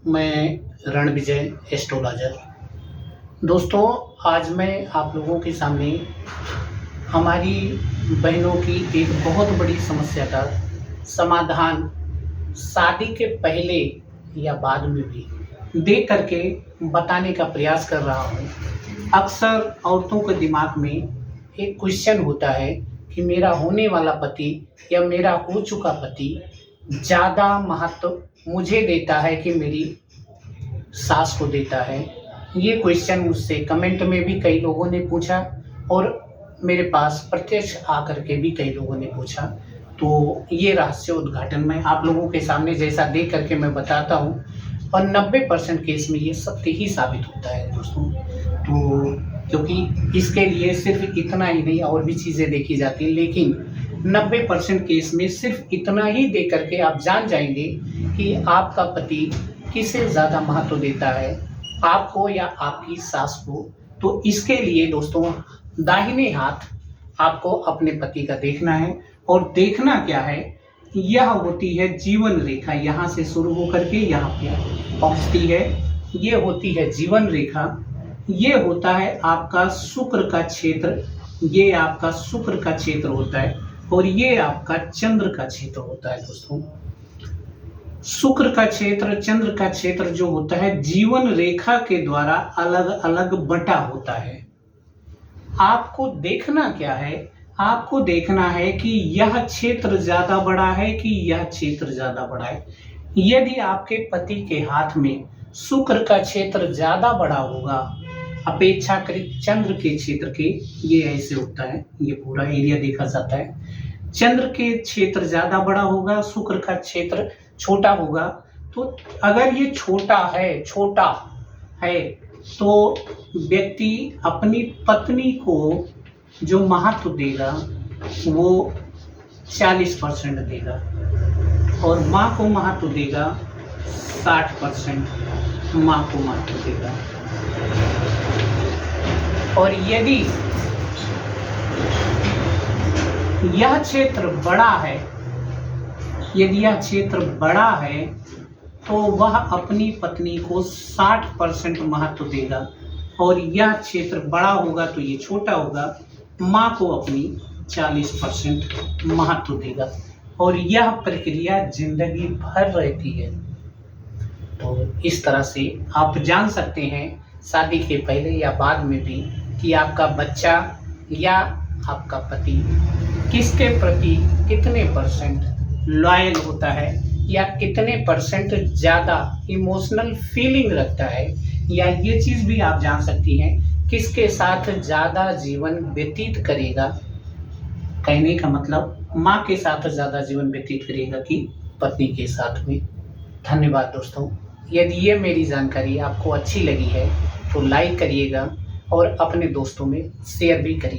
मैं रणविजय एस्ट्रोलॉजर। दोस्तों, आज मैं आप लोगों के सामने हमारी बहनों की एक बहुत बड़ी समस्या का समाधान शादी के पहले या बाद में भी देख करके बताने का प्रयास कर रहा हूँ। अक्सर औरतों के दिमाग में एक क्वेश्चन होता है कि मेरा होने वाला पति या मेरा हो चुका पति ज़्यादा महत्व मुझे देता है कि मेरी सास को देता है। ये क्वेश्चन मुझसे कमेंट में भी कई लोगों ने पूछा और मेरे पास प्रत्यक्ष आकर के भी कई लोगों ने पूछा। तो ये रहस्य उद्घाटन मैं आप लोगों के सामने जैसा देख करके मैं बताता हूँ और 90% केस में ये सत्य ही साबित होता है दोस्तों। तो क्योंकि इसके लिए सिर्फ इतना ही नहीं और भी चीज़ें देखी जाती हैं, लेकिन 90% केस में सिर्फ इतना ही देख करके आप जान जाएंगे कि आपका पति किसे ज़्यादा महत्व देता है, आपको या आपकी सास को। तो इसके लिए दोस्तों दाहिने हाथ आपको अपने पति का देखना है और देखना क्या है, यह होती है जीवन रेखा। यहाँ से शुरू होकर के यहाँ पे पहुँचती है, ये होती है जीवन रेखा। ये होता है आपका शुक्र का क्षेत्र, ये आपका शुक्र का क्षेत्र होता है और ये आपका चंद्र का क्षेत्र होता है दोस्तों। शुक्र का क्षेत्र, चंद्र का क्षेत्र जो होता है जीवन रेखा के द्वारा अलग अलग बटा होता है। आपको देखना क्या है, आपको देखना है कि यह क्षेत्र ज्यादा बड़ा है कि यह क्षेत्र ज्यादा बड़ा है। यदि आपके पति के हाथ में शुक्र का क्षेत्र ज्यादा बड़ा होगा अपेक्षाकृत चंद्र के क्षेत्र के, ये ऐसे होता है, ये पूरा एरिया देखा जाता है। चंद्र के क्षेत्र ज्यादा बड़ा होगा, शुक्र का क्षेत्र छोटा होगा। तो अगर ये छोटा है तो व्यक्ति अपनी पत्नी को जो महत्व देगा वो 40% देगा और माँ को महत्व देगा 60%, माँ को महत्व देगा। और यदि यह क्षेत्र बड़ा है, यदि यह क्षेत्र बड़ा है तो वह अपनी पत्नी को 60% महत्व देगा और यह क्षेत्र बड़ा होगा तो ये छोटा होगा, माँ को अपनी 40% महत्व देगा और यह प्रक्रिया जिंदगी भर रहती है। तो इस तरह से आप जान सकते हैं शादी के पहले या बाद में भी कि आपका बच्चा या आपका पति किसके प्रति कितने % लॉयल होता है या कितने % ज़्यादा इमोशनल फीलिंग रखता है, या ये चीज़ भी आप जान सकती हैं किसके साथ ज़्यादा जीवन व्यतीत करेगा। कहने का मतलब माँ के साथ ज़्यादा जीवन व्यतीत करेगा कि पत्नी के साथ में। धन्यवाद दोस्तों। यदि ये मेरी जानकारी आपको अच्छी लगी है तो लाइक करिएगा और अपने दोस्तों में शेयर भी करिए।